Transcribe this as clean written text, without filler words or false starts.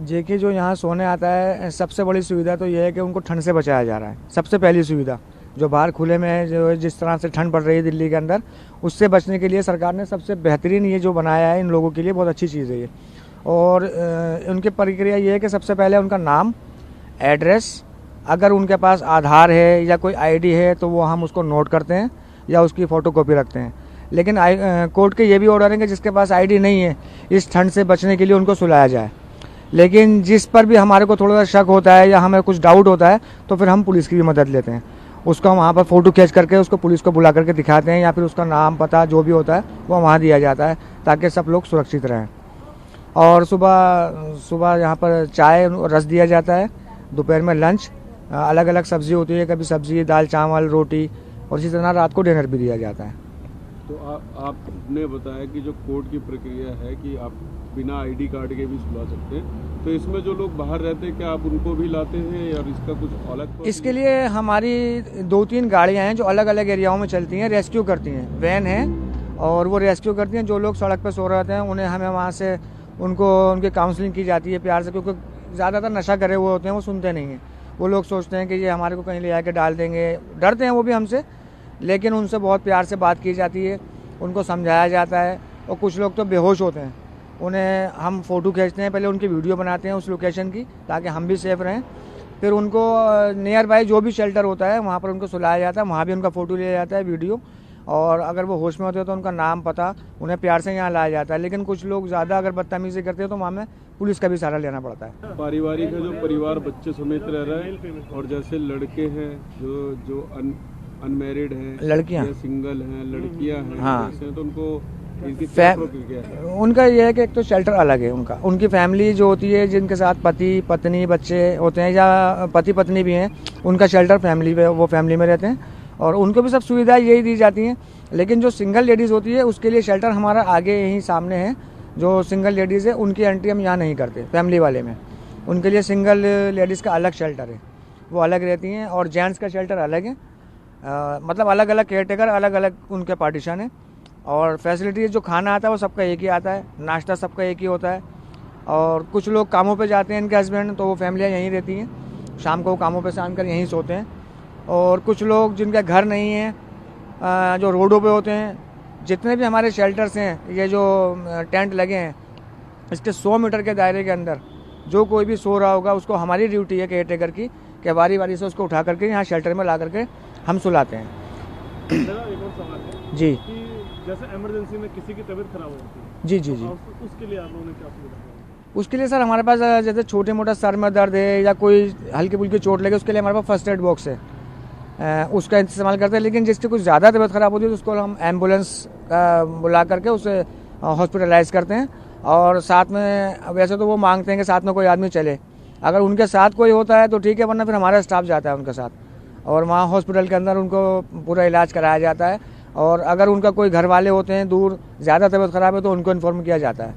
देखिए, जो यहाँ सोने आता है, सबसे बड़ी सुविधा तो ये है कि उनको ठंड से बचाया जा रहा है। सबसे पहली सुविधा जो बाहर खुले में है, जो जिस तरह से ठंड पड़ रही है दिल्ली के अंदर, उससे बचने के लिए सरकार ने सबसे बेहतरीन ये जो बनाया है इन लोगों के लिए, बहुत अच्छी चीज़ है ये। और उनकी प्रक्रिया ये है कि सबसे पहले उनका नाम, एड्रेस, अगर उनके पास आधार है या कोई आईडी है तो वो हम उसको नोट करते हैं या उसकी फ़ोटोकॉपी रखते हैं। लेकिन कोर्ट के ये भी ऑर्डर है कि जिसके पास आईडी नहीं है, इस ठंड से बचने के लिए उनको सुलाया जाए। लेकिन जिस पर भी हमारे को थोड़ा सा शक होता है या हमें कुछ डाउट होता है तो फिर हम पुलिस की भी मदद लेते हैं। उसको हम वहाँ पर फ़ोटो खींच करके उसको पुलिस को बुला करके दिखाते हैं, या फिर उसका नाम पता जो भी होता है वो वहाँ दिया जाता है, ताकि सब लोग सुरक्षित रहें। और सुबह सुबह यहाँ पर चाय रस दिया जाता है, दोपहर में लंच, अलग अलग सब्ज़ी होती है, कभी सब्ज़ी, दाल, चावल, रोटी, और इसी तरह रात को डिनर भी दिया जाता है। तो आपने बताया कि जो कोर्ट की प्रक्रिया है कि आप बिना आईडी कार्ड के भी सुला सकते हैं, तो इसमें जो लोग बाहर रहते हैं क्या आप उनको भी लाते हैं, और इसका कुछ अलग? इसके लिए हमारी 2-3 गाड़ियाँ हैं जो अलग अलग एरियाओं में चलती हैं, रेस्क्यू करती हैं, वैन है, और वो रेस्क्यू करती हैं। जो लोग सड़क पर सो रहे हैं उन्हें हमें वहाँ से उनकी काउंसलिंग की जाती है प्यार से, क्योंकि ज़्यादातर नशा करे हुए होते हैं, वो सुनते नहीं हैं। वो लोग सोचते हैं कि ये हमारे को कहीं ले आके डाल देंगे, डरते हैं वो भी हमसे, लेकिन उनसे बहुत प्यार से बात की जाती है, उनको समझाया जाता है। और कुछ लोग तो बेहोश होते हैं, उन्हें हम फ़ोटो खींचते हैं, पहले उनकी वीडियो बनाते हैं उस लोकेशन की, ताकि हम भी सेफ़ रहें। फिर उनको नियर बाय जो भी शेल्टर होता है वहाँ पर उनको सुलाया जाता है, वहाँ भी उनका फ़ोटो लिया जाता है, वीडियो। और अगर वो होश में होते हैं तो उनका नाम पता उन्हें प्यार से यहाँ लाया जाता है। लेकिन कुछ लोग ज़्यादा अगर बदतमीज़ी करते हैं तो वहाँ में पुलिस का भी सहारा लेना पड़ता है। पारिवारिक है, जो परिवार बच्चे समेत रह रहा है, और जैसे लड़के हैं जो अनमैरिड हैं, लड़कियाँ सिंगल हैं, लड़कियाँ हैं, हाँ, तो उनको उनका ये है कि एक तो शेल्टर अलग है उनकी फैमिली जो होती है, जिनके साथ पति पत्नी बच्चे होते हैं, या पति पत्नी भी हैं, उनका शेल्टर फैमिली में, वो फैमिली में रहते हैं, और उनको भी सब सुविधाएं यही दी जाती हैं। लेकिन जो सिंगल लेडीज़ होती है उसके लिए शेल्टर हमारा आगे यहीं सामने है। जो सिंगल लेडीज़ है उनकी एंट्री हम यहाँ नहीं करते, फैमिली वाले में उनके लिए सिंगल लेडीज़ का अलग शेल्टर है, वो अलग रहती हैं, और जेंट्स का शेल्टर अलग है। मतलब अलग अलग केयर टेकर, अलग अलग उनके पार्टीशन है। और फैसिलिटी जो खाना आता है वो सबका एक ही आता है, नाश्ता सबका एक ही होता है। और कुछ लोग कामों पे जाते हैं, इनके हस्बैंड, तो वो फैमिलियाँ यहीं रहती हैं, शाम को वो कामों पे से आकर यहीं सोते हैं। और कुछ लोग जिनके घर नहीं हैं, जो रोडों पे होते हैं, जितने भी हमारे शेल्टर्स हैं, ये जो टेंट लगे हैं, इसके 100 मीटर के दायरे के अंदर जो कोई भी सो रहा होगा उसको हमारी ड्यूटी है केयर टेकर की, कि बारी बारी से उसको उठा करके यहाँ शेल्टर में ला करके हम सुलाते हैं। मेरा एक और सवाल है जी, कि जैसे इमरजेंसी में किसी की तबीयत खराब होती है, जी जी जी, तो उसके लिए आप लोगों ने क्या सुविधा? उसके लिए सर हमारे पास जैसे छोटे मोटा सर में दर्द है या कोई हल्की फुल्की चोट लगे, उसके लिए हमारे पास फर्स्ट एड बॉक्स है, उसका इस्तेमाल करते हैं। लेकिन जिसकी कुछ ज़्यादा तबीयत ख़राब होती है तो उसको हम एम्बुलेंस बुला करके उसे हॉस्पिटलाइज करते हैं। और साथ में वैसे तो वो मांगते हैं कि साथ में कोई आदमी चले, अगर उनके साथ कोई होता है तो ठीक है, वरना फिर हमारा स्टाफ जाता है उनके साथ, और वहाँ हॉस्पिटल के अंदर उनको पूरा इलाज कराया जाता है। और अगर उनका कोई घर वाले होते हैं दूर, ज़्यादा तबीयत ख़राब है तो उनको इन्फॉर्म किया जाता है।